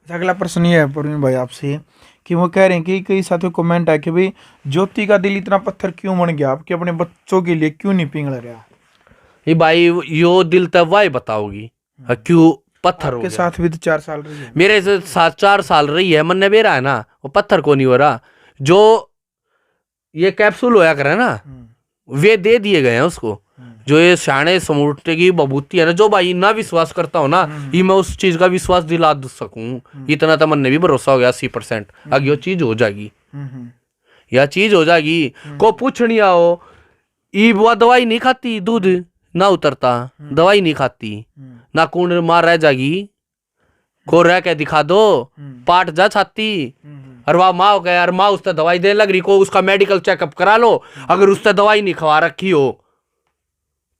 अगला प्रश्न ये है प्रवीण भाई आपसे कि वो कह रहे हैं कि कई साथियों कमेंट है कि भाई ज्योति का दिल इतना पत्थर क्यों बन गया, आपके अपने बच्चों के लिए क्यों नहीं पिघल रहा। ये भाई यो दिल तब वाई बताओगी क्यों पत्थर के साथ भी तो 4 साल रही है, मेरे साथ 4 साल रही है, मन बेरा है ना, वो पत्थर को नहीं हो रहा। जो ये कैप्सूल होया करे ना, वे दे दिए गए हैं उसको, जो ये शाणे समूटे की बबूती है ना, जो भाई ना विश्वास करता हूँ ना, ये मैं उस चीज का विश्वास दिला सकूं, इतना तो मन ने भी भरोसा हो गया 80%। आगे वो चीज हो जाएगी, यह चीज हो जाएगी। को पूछ नहीं आओ, ई वो दवाई नहीं खाती, दूध ना उतरता, दवाई नहीं खाती ना, कूड़ मार रह जाएगी, को रह के दिखा दो, पाट जा छाती। और वह माँ हो गया, और माँ उससे दवाई देने लग रही, को उसका मेडिकल चेकअप करा लो, अगर उससे दवाई नहीं खवा रखी हो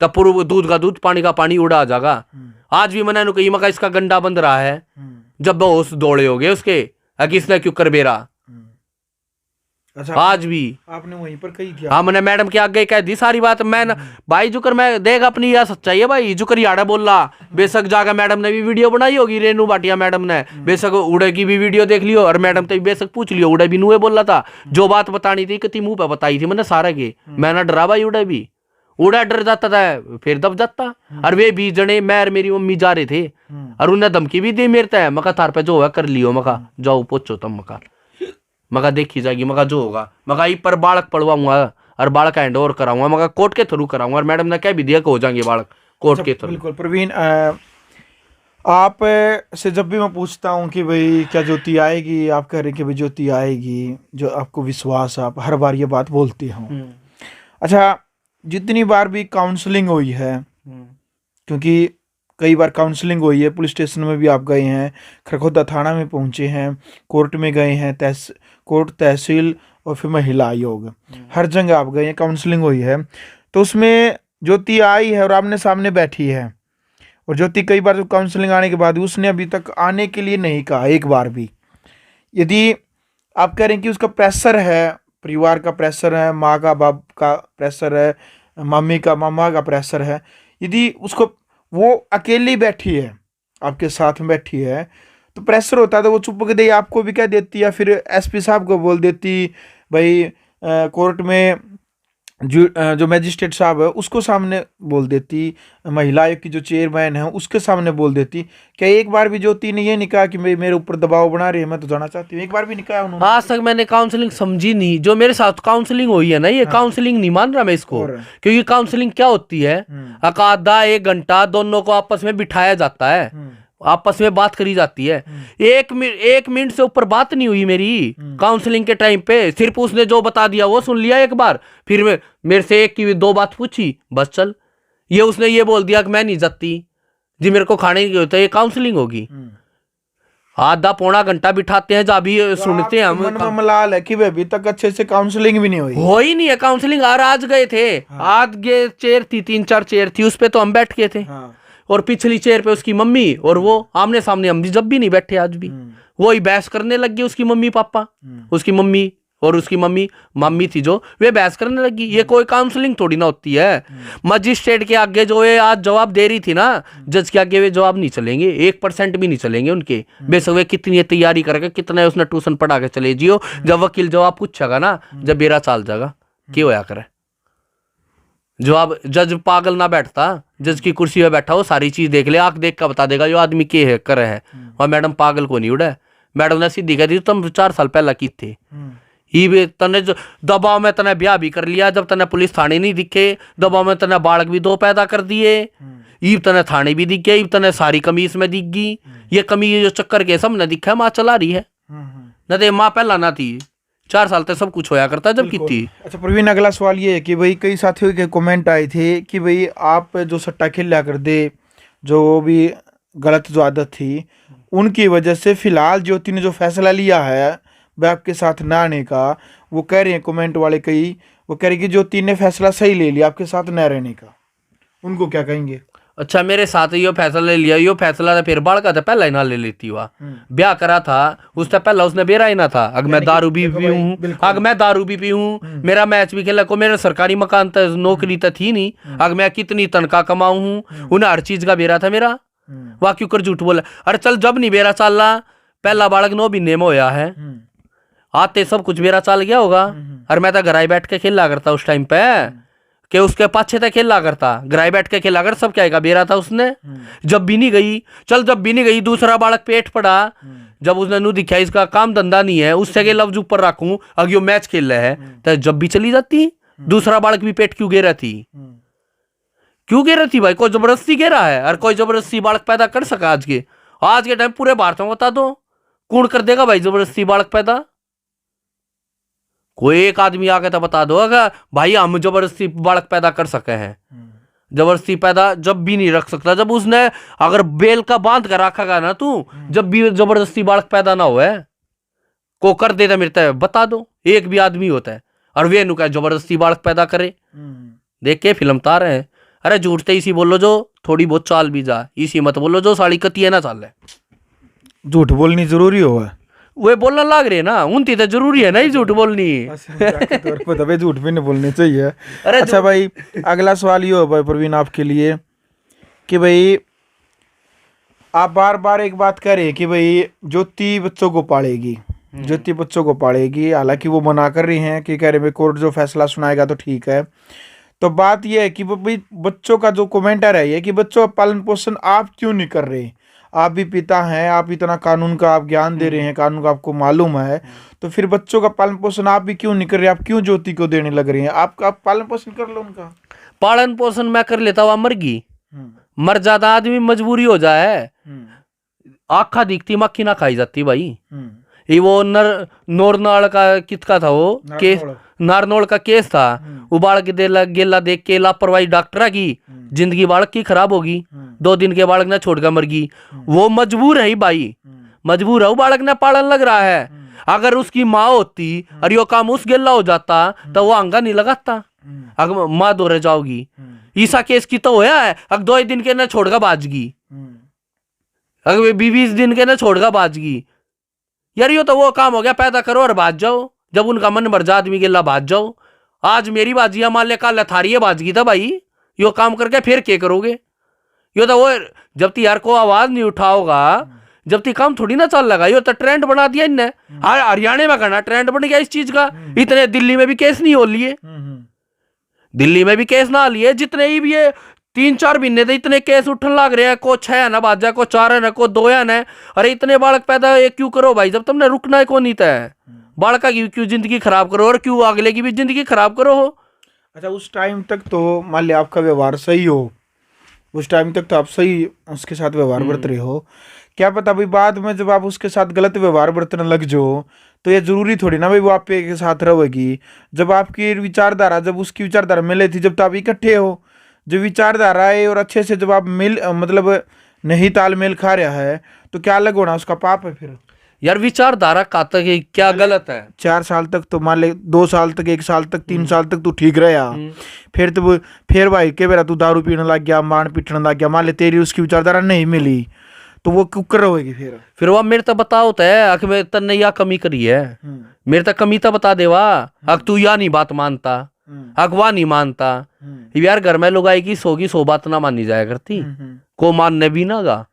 तब पूरा दूध का दूध, पानी का पानी उड़ा जाएगा। आज भी मैंने कही मका इसका गंडा बंद रहा है, जब बहुत दौड़े हो गए उसके, किसने क्यों कर बेरा। अच्छा, आज भी आपने वहीं पर कही थी। हाँ, मैंने मैडम के आगे कह दी सारी बात। मैं भाई जुकर मैं देख अपनी यह सच्चाई है भाई, जुकर याड़ा बोल रहा, बेशक जाकर मैडम ने भी वीडियो बनाई होगी, रेनू भाटिया मैडम ने, बेशक उड़े की भी वीडियो देख लियो, और मैडम तो बेशक पूछ लियो, उड़े भी नुए बोल रहा था, जो बात बतानी थी कितनी मुंह पे बताई थी मैंने सारा के। मैं ना डरा भाई, उड़े भी, उड़ा डर जाता था फिर दब जाता। और वे भी जने मैं और मेरी मम्मी जा रहे थे, और उन्हें धमकी भी दी मेरे तय, मका थार पे जो है कर लियो, मका जाओ पोचो तम, मका देखी जाएगी, मका जो होगा, मका ई पर बालक पढ़वाऊंगा और बालक हैंड ओवर कराऊंगा, मका कोर्ट के थ्रू कराऊंगा। और मैडम ने कह भी दिया कि हो जाएंगे बालक कोर्ट के थ्रू। बिल्कुल प्रवीण, आप से जब भी मैं पूछता हूँ कि भाई क्या ज्योति आएगी, आप कह रहे हैं कि भाई ज्योति आएगी, जो आपको विश्वास, आप हर बार ये बात बोलते हो। अच्छा, जितनी बार भी काउंसलिंग हुई है, क्योंकि कई बार काउंसलिंग हुई है, पुलिस स्टेशन में भी आप गए हैं, खरखोदा थाना में पहुंचे हैं, कोर्ट में गए हैं, कोर्ट, तहसील और फिर महिला आयोग, हर जगह आप गए हैं, काउंसलिंग हुई है, तो उसमें ज्योति आई है और आमने सामने बैठी है। और ज्योति कई बार काउंसलिंग आने के बाद उसने अभी तक आने के लिए नहीं कहा एक बार भी। यदि आप कह रहे हैं कि उसका प्रेशर है, परिवार का प्रेशर है, माँ का बाप का प्रेशर है, मम्मी का मामा का प्रेशर है, यदि उसको वो अकेली बैठी है, आपके साथ में बैठी है, तो प्रेशर होता है तो वो चुप के दे आपको भी कह देती, या फिर एसपी साहब को बोल देती भाई कोर्ट में जो मैजिस्ट्रेट साहब है उसको सामने बोल देती, महिला आयोग की जो चेयरमैन है उसके सामने बोल देती। क्या एक बार भी ज्योति ने ये नहीं कहा कि मेरे ऊपर दबाव बना रही है, मैं तो जाना चाहती हूँ? एक बार भी नहीं कहा उन्होंने। आज तक मैंने काउंसलिंग समझी नहीं। जो मेरे साथ काउंसलिंग हुई है ना, ये काउंसलिंग नहीं मान रहा मैं इसको, क्योंकि काउंसलिंग क्या होती है, आधा 1 घंटा दोनों को आपस में बिठाया जाता है, आपस में बात करी जाती है। 1 मिनट से ऊपर बात नहीं हुई मेरी काउंसलिंग के टाइम पे। सिर्फ उसने जो बता दिया वो सुन लिया एक बार, फिर मेरे से 1 की 2 बात पूछी, बस चल। ये उसने ये बोल दिया कि मैं नहीं जाती जी, मेरे को खाने की होता है। ये काउंसलिंग होगी? आधा पौना घंटा बिठाते हैं, जब भी सुनते हैं हम। मन में मलाल है कि अभी तक अच्छे से काउंसलिंग भी नहीं हुई। हो ही नहीं है काउंसलिंग। आज गए थे, आज ये चेयर थी, 3-4 चेयर थी, उस पे तो हम बैठ गए थे। और पिछली चेयर पे उसकी मम्मी और वो आमने सामने, हम जब भी नहीं बैठे आज भी। वही बहस करने लग गई उसकी मम्मी पापा, उसकी मम्मी और उसकी मम्मी थी जो, वे बहस करने लगी। ये कोई काउंसलिंग थोड़ी ना होती है। मजिस्ट्रेट के आगे जो है आज जवाब दे रही थी ना, जज के आगे वे जवाब नहीं चलेंगे, 1% भी नहीं चलेंगे उनके। बेशक वे कितनी तैयारी करके, कितना उसने ट्यूशन पढ़ा के चले जियो, जब वकील जवाब पूछेगा ना, जब बेरा चाल जाएगा क्यों होया करे जवाब। जज पागल ना बैठता, जज की कुर्सी पे बैठा हो, सारी चीज देख ले, आंख देख कर बता देगा जो आदमी के है करे है। और मैडम पागल को नहीं उड़ा। मैडम ने सीधी कह दी, तुम 4 साल पहला की थे ही, तने जो दबाव में तने ब्याह भी कर लिया, जब तने पुलिस थाने नहीं दिखे, दबाव में तने बालक भी 2 पैदा कर दिए, ईब तने थाने भी दिख गया, ईब तने सारी कमीज में दिख गई। ये कमीज जो चक्कर के सब ने दिखा, माँ चला रही है न, तो माँ पहला ना थी, 4 साल तक सब कुछ होया करता जब की थी। अच्छा प्रवीण, अगला सवाल ये है कि भाई कई साथियों के कमेंट आए थे कि भाई आप जो सट्टा खेला कर दे, जो भी गलत जो आदत थी, उनकी वजह से फिलहाल ज्योति ने जो फैसला लिया है वह आपके साथ ना आने का, वो कह रहे हैं कमेंट वाले कई, वो कह रहे कि ज्योति ने फैसला सही ले लिया आपके साथ न रहने का, उनको क्या कहेंगे? अच्छा, मेरे साथ यो फैसला ले लिया, यो फैसला था फिर बाढ़ का था, पहला ही ना ले लेती हुआ। ब्याह करा था उससे पहला उसने बेरा ही ना था। अगर मैं दारू भी पीऊं, अगर मैं दारू भी पीऊं, मेरा मैच भी खेला को, मेरा सरकारी मकान था, नौकरी तो थी नहीं, अगर मैं कितनी तनख्वाह कमाऊं हूं, उन्हें हर चीज का बेरा था मेरा। वाह क्यों कर झूठ बोला? अरे चल, जब नहीं बेरा चाल रहा, पहला बालक 9 महीने में होया है, आते सब कुछ बेरा चाल गया होगा। और मैं तो घर बैठ के खेला करता उस टाइम पे, कि उसके पाछे तक खेला करता, घर बैठ के खेला कर, सब क्या बेरा था उसने। जब भी नहीं गई, चल जब भी नहीं गई, दूसरा बालक पेट पड़ा, जब उसने नू दिखा इसका काम धंधा नहीं है, उससे के लफ्ज ऊपर रखूं, अगर यो मैच खेल रहा है, तो जब भी चली जाती। दूसरा बालक भी पेट क्यों गिरा थी? क्यों गिरा थी भाई? कोई जबरदस्ती गिरा है? और कोई जबरदस्ती बालक पैदा कर सका आज के टाइम? पूरे भारत में बता दो कौन कर देगा भाई जबरदस्ती बालक पैदा? कोई एक आदमी आके तो बता दो अगर भाई हम जबरदस्ती बालक पैदा कर सके हैं। जबरदस्ती पैदा जब भी नहीं रख सकता, जब उसने अगर बेल का बांध कर रखा ना तू, जब भी जबरदस्ती बालक पैदा ना हुआ को कर देता मिलता है, बता दो एक भी आदमी होता है और वे नु क्या जबरदस्ती बालक पैदा करे? देख के फिल्म तार है। अरे झूठते इसी बोलो जो थोड़ी बहुत चाल भी जा, इसी मत बोलो जो साड़ी कती है ना चाल। झूठ बोलनी जरूरी हो? वे बोलना लाग रहे ना, उनती तो जरूरी है ना ही झूठ बोलनी। अच्छा, झूठ भी नहीं बोलनी चाहिए। अरे अच्छा भाई, अगला सवाल ये हो भाई प्रवीण आपके लिए कि भाई आप बार बार एक बात कह रहे हैं कि भाई ज्योति बच्चों को पालेगी, ज्योति बच्चों को पालेगी, हालांकि वो मना कर रही हैं कि कह रहे भाई कोर्ट जो फैसला सुनाएगा तो ठीक है। तो बात यह है कि भाई बच्चों का जो कमेंटर है ये कि बच्चों का पालन पोषण आप क्यों नहीं कर रहे? आप भी पिता हैं, आप इतना कानून का आप ज्ञान दे रहे हैं, कानून का आपको मालूम है, तो फिर बच्चों का पालन पोषण आप भी क्यों नहीं कर रहे? आप क्यों ज्योति को देने लग रहे हैं? आप पालन पोषण कर लो उनका। पालन पोषण मैं कर लेता हुआ मर गई, मर जाता आदमी मजबूरी हो जाए, आँखा दिखती मक्खी ना खाई जाती भाई। ये वो नोरनाल का किसका था वो केस, नारनौल का केस था। वो बालक गेला देख के लापरवाही डॉक्टर की जिंदगी बालक की खराब होगी। 2 दिन के बालक ने छोड़कर मर गई। वो मजबूर है भाई, मजबूर है वो, बालक ने पालन लग रहा है। अगर उसकी माँ होती और यो काम उस गेला हो जाता तो वो आंगा नहीं लगाता। अगर माँ दौरे जाओगी, ईसा केस की तो होया है, अगर 2 दिन के न छोड़कर बाजगी, अगर 20 दिन के न छोड़कर बाजगी, यार यो तो वो काम हो गया, पैदा करो और भाज जाओ। जब उनका मन भर जा आदमी के ला भाज जाओ। आज मेरी बाजिया मान ले कल थारी बाजगी था भाई, यो काम करके फिर क्या करोगे? यो तो वो जब तक यार को आवाज नहीं उठाओगा, जब तक काम थोड़ी ना चल लगा, ये तो ट्रेंड बना दिया इनने। हरियाणा में करना ट्रेंड बन गया इस चीज का। इतने दिल्ली में भी केस नहीं हो लिए, दिल्ली में भी केस ना लिए, जितने ही भी ये 3-4 महीने थे इतने केस उठन लग रहे हैं। को 6 है ना बाजा, को 4 है ना, को 2 है ना। अरे इतने बालक पैदा ये क्यों करो भाई, जब तुमने रुकना है कौन नहीं था। बालका की क्यों जिंदगी खराब करो और क्यों अगले की भी जिंदगी खराब करो हो। अच्छा, उस टाइम तक तो मान लिया आपका व्यवहार सही हो, उस टाइम तक तो आप सही उसके साथ व्यवहार बरत रहे हो, क्या पता भाई बाद में जब आप उसके साथ गलत व्यवहार बरतने लग जाओ तो ये जरूरी थोड़ी ना भाई वो आप के साथ रहेगी। जब आपकी विचारधारा, जब उसकी विचारधारा मिले थी, जब तो आप इकट्ठे हो, जो विचारधारा है और अच्छे से जब आप मतलब नहीं तालमेल खा रहा है तो क्या अलग होना उसका पाप है फिर। यार विचारधारा का तक क्या गलत है। 4 साल तक तो मान ले, 2 साल तक, 1 साल तक, 3 साल तक तू ठीक रहा, फिर भाई के बेरा तू दारू पीने लग गया, मार पीटने लग गया, मान ले तेरी उसकी विचारधारा नहीं मिली तो वो कुकर होगी फिर वो मेरे तो बताओ तो मैं तन्ने या कमी करी है, मेरे तक कमी तो बता दे वाह। तू या नहीं बात मानता, वाह नहीं मानता। यार घर में लोग आएगी 100 की 100 बात ना मानी जाया करती। को मानने भी ना गा,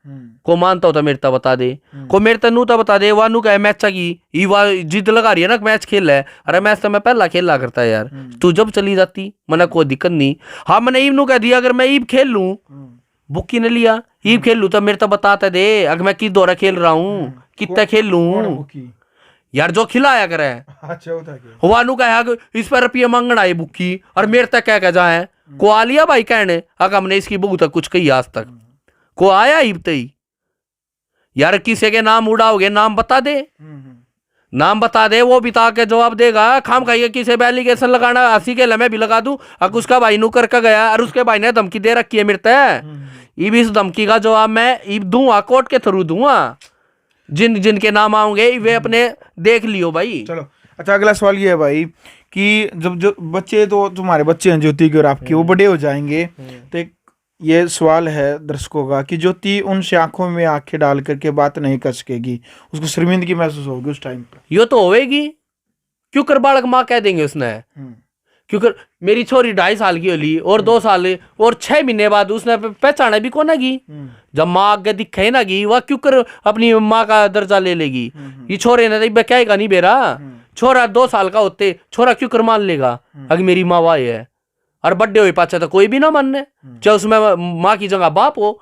को मानता हो तो मेरे तो बता दे, को मेरे तनु तो बता दे। वानू का मैच की वाह जिद लगा रही है ना, मैच खेल है। अरे मैच तो मैं पहला खेला करता है यार, तू जब चली जाती मैंने कोई दिक्कत नहीं। हाँ मैंने ईब नू कह दिया अगर मैं ईब खेल लूं, बुक्की ने लिया ईब खेल लूं तो मेरे तो बताता दे अगर मैं किस दौरा खेल रहा हूँ, कितना खेल लूं यार, जो खिलाया करे। अच्छा वानू कहा इस पर रुपये मांगना है बुक्की, और मेरे तक कह जाए को आ लिया भाई कहने अगर हमने इसकी बुक तक कुछ कही आज तक को आया ही तई। यार किसी के नाम उड़ाओगे नाम बता दे, नाम बता दे, वो बिता के जवाब देगा। खाम खाइए किसी पे एलिगेशन लगाना, हंसी के मैं भी लगा दूं। अब उसका भाई नू करके गया और उसके भाई ने धमकी दे रखी है मेरे तय। इब इस धमकी का जवाब मैं इब दूंगा, कोर्ट के थ्रू दूंगा। जिनके नाम आओगे वे अपने देख लियो भाई। चलो अच्छा, अगला सवाल ये है भाई कि जब जो बच्चे, तो तुम्हारे बच्चे हैं ज्योति के और आपके, वो बड़े हो जाएंगे तो एक ये सवाल है दर्शकों का कि ज्योति उनसे आंखों में आंखें डाल करके बात नहीं कर सकेगी, उसको शर्मिंदगी महसूस होगी उस टाइम पर। यो तो होएगी, क्यों कर बालक माँ कह देंगे उसने। क्योंकि मेरी छोरी 2.5 साल की होली और 2 साल और 6 महीने बाद उसने पहचाना भी कौन की। जब माँ आगे दिखे ना गी वह क्यों कर अपनी माँ का दर्जा ले लेगी। ये छोरे ने तो कहेगा नहीं बेरा, छोरा 2 साल का होते छोरा क्यों कर मान लेगा अगर मेरी माँ वाह है। और बड्डे हुए पाचा तो कोई भी ना मानने, चाहे उसमें माँ की जगह बाप हो,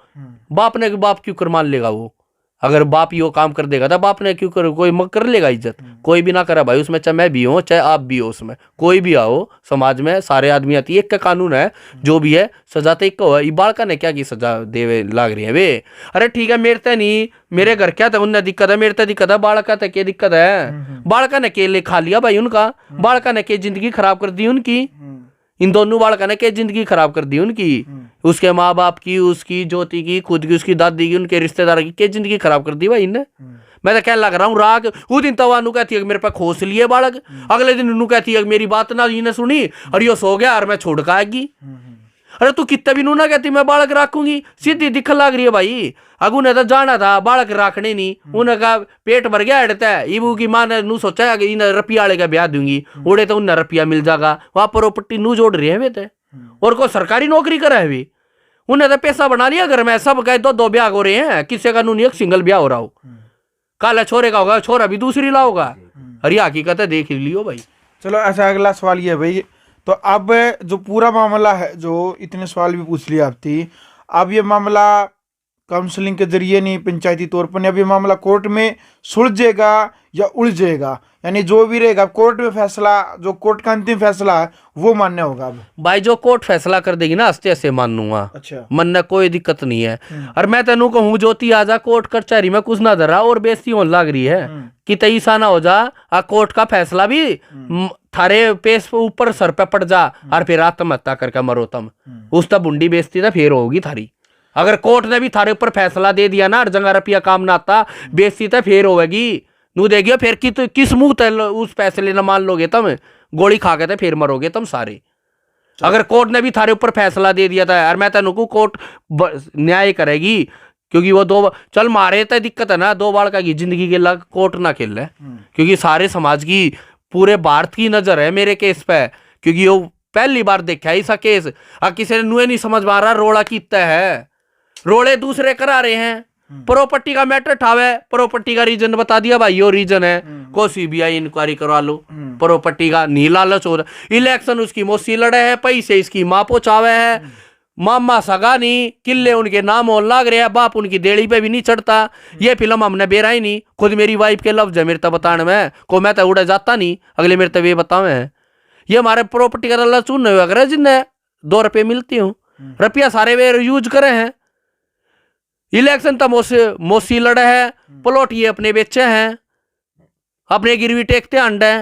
बाप ने बाप क्यों कर मान लेगा। वो अगर बाप ही वो काम कर देगा तो बाप ने क्यों कर, कोई कर लेगा इज्जत, कोई भी ना करा भाई उसमें, चाहे मैं भी हूँ चाहे आप भी हो, उसमें कोई भी आओ समाज में सारे आदमी आती है, एक का कानून है, जो भी है सजा तो एक को है। बालका ने क्या की सजा देवे लाग रही है वे। अरे ठीक है मेरे तो नहीं, मेरे घर क्या था उन्हें दिक्कत है, मेरे तो दिक्कत है, बालका तो क्या दिक्कत है। बालका ने के ले खा लिया भाई उनका, बालका ने के जिंदगी खराब कर दी उनकी, इन दोनों बालका ने के जिंदगी खराब कर दी उनकी, उसके माँ बाप की, उसकी ज्योति की, खुद की, उसकी दादी की, उनके रिश्तेदार की के जिंदगी खराब कर दी भाई इनने। मैं तो क्या लग रहा हूँ राग। उस दिन तवा नू कहती है मेरे पे खोस लिए बालक, अगले दिन नू कहती है मेरी बात ना इन्हें सुनी और यो सो गया और मैं छोड़ के आएगी। अरे तू कितना भी नू ना कहती मैं बालक रखूंगी, सीधी दिख लग रही है भाई। अगू ने तो जाना था बालक रखने नहीं, उन्हें कहा पेट भर गया अड़ता है। इबू की माँ ने नू सोचा कि इन रुपया वाले का ब्याह दूंगी, उड़े तो उन्हें रुपया मिल जाएगा, वहां प्रॉपर्टी नू जोड़ रही है वे, और को सरकारी नौकरी करा है भी, उन्हें तो पैसा बना लिया घर में। सब कहे 2 ब्याह हो रहे हैं, किसी का नू नहीं, एक सिंगल ब्याह हो रहा हो, काला छोरे का होगा, छोरा भी दूसरी ला होगा। अरे हकीकत है देख लियो भाई। चलो अच्छा, अगला सवाल ये है भाई, तो अब जो पूरा मामला है, जो इतने सवाल भी पूछ लिया आपकी, अब ये मामला काउंसलिंग के जरिए नहीं, पंचायती तौर पर नहीं, अब ये मामला कोर्ट में सुलझेगा या उलझेगा, यानी जो भी रहेगा कोर्ट में फैसला, जो कोर्ट का अंतिम फैसला है वो मान्य होगा। अब भाई जो कोर्ट फैसला कर देगी ना हंसते हंसते मान लूंगा। अच्छा, मन में कोई दिक्कत नहीं है। और मैं तेनू कहूँ ज्योति आजा कोर्ट कचहरी में कुछ ना धरा और बेइज्जती होने लग रही है कि तई सा ना हो जा, कोर्ट का फैसला भी थारे पेश ऊपर सर पे पड़ जा और फिर आत्महत्या करके मरो तुम, उस तब बुंडी बेइज्जती ना फिर होगी थारी। अगर कोर्ट ने भी थारे ऊपर फैसला दे दिया ना, हर जगह रुपया काम ना आता, बेइज्जती तो फिर होगी। नू देखियो फिर किस मुंह तक उस फैसले न मान लोगे तुम, गोली खा के तो फिर मरोगे तुम सारे। अगर कोर्ट ने भी थारे ऊपर फैसला दे दिया था यार, मैं तेनू को कोर्ट न्याय करेगी, क्योंकि वो 2 चल मारे तो दिक्कत है ना, 2 बालका की जिंदगी के लग कोर्ट ना खेल है, क्योंकि सारे समाज की, पूरे भारत की नजर है मेरे केस पे, क्योंकि वो पहली बार देखा है ऐसा केस। किसी ने नुए नहीं समझ में आ रहा रोड़ा कितना है, रोड़े दूसरे करा रहे हैं, प्रॉपर्टी का मैटर ठावे, प्रॉपर्टी का रीजन बता दिया भाई यो रीजन है, को सीबीआई इंक्वायरी करवा लो। प्रॉपर्टी का नी लालच हो रहा, इलेक्शन उसकी मौसी लड़े है, पैसे इसकी माँ पहुंचावे है, मामा सगा नहीं, किले उनके नाम होने लाग रहे हैं, बाप उनकी देड़ी पे भी नहीं चढ़ता। ये फिल्म हमने बेरा ही नहीं, खुद मेरी वाइफ के लफ्ज है मेरे तब बताने में, को मैं तो उड़ा जाता नहीं, अगले मेरे तब ये बतावे हैं। ये हमारे प्रॉपर्टी का रल्ला चून अगर जिन्हें 2 रुपये मिलती हूँ, रुपया सारे वे यूज करे हैं। इलेक्शन तो मोसी लड़े है, प्लॉट ये अपने बेचे हैं, अपने गिरवी टेकते अंडे।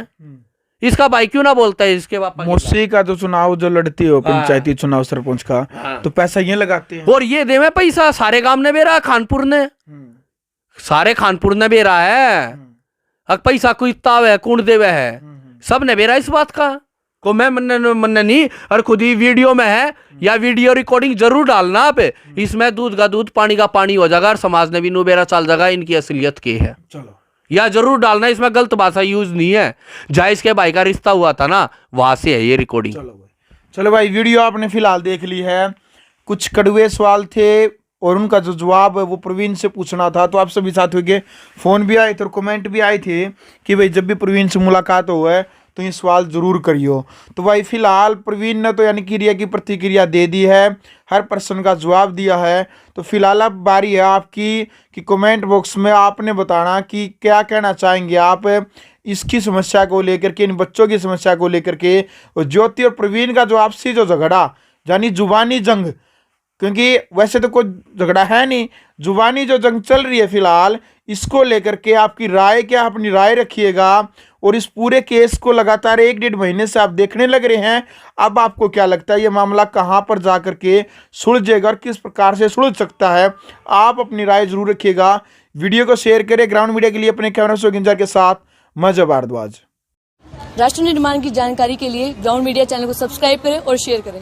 इसका भाई क्यों ना बोलता है इसके पापा? मौसी का जो चुनाव जो लड़ती हो, पंचायती चुनाव सरपंच का, तो पैसा ये लगाते हैं। और ये देवे पैसा सारे गांव ने बेरा, खानपुर ने, सारे खानपुर ने बेरा है। अब पैसा कोई ताव है, कौन देवे है, सब ने बेरा इस बात का। को मैं मन नहीं, और खुद ही वीडियो में है, या वीडियो रिकॉर्डिंग जरूर डालना आप, इसमें दूध का दूध पानी का पानी हो जाएगा, और समाज ने भी नो बेरा चल जाएगा इनकी असलियत के है। चलो, या जरूर डालना, इसमें गलत भाषा यूज नहीं है। जायज के भाई का रिश्ता हुआ था ना, वहां से है ये रिकॉर्डिंग। चलो भाई, वीडियो आपने फिलहाल देख ली है। कुछ कड़वे सवाल थे और उनका जो जवाब है वो प्रवीण से पूछना था, तो आप सभी साथियों के फोन भी आए थे और कमेंट भी आए थे कि भाई जब भी प्रवीण से मुलाकात हो है तो ये सवाल जरूर करियो। तो भाई फिलहाल प्रवीण ने तो यानी क्रिया की प्रतिक्रिया दे दी है, हर प्रश्न का जवाब दिया है। तो फिलहाल अब बारी है आपकी कि कमेंट बॉक्स में आपने बताना कि क्या कहना चाहेंगे आप इसकी समस्या को लेकर के, इन बच्चों की समस्या को लेकर के। और ज्योति और प्रवीण का जो आपसी जो झगड़ा यानी जुबानी जंग, क्योंकि वैसे तो कोई झगड़ा है नहीं, जुबानी जो जंग चल रही है फिलहाल, इसको लेकर के आपकी राय क्या, अपनी राय रखिएगा। और इस पूरे केस को लगातार 1-1.5 महीने से आप देखने लग रहे हैं, अब आपको क्या लगता है ये मामला कहां पर जाकर के सुलझेगा और किस प्रकार से सुलझ सकता है, आप अपनी राय जरूर रखिएगा। वीडियो को शेयर करें। ग्राउंड मीडिया के लिए अपने कैमरा शौकीन के साथ मजा भारद्वाज। राष्ट्र निर्माण की जानकारी के लिए ग्राउंड मीडिया चैनल को सब्सक्राइब करें और शेयर करें।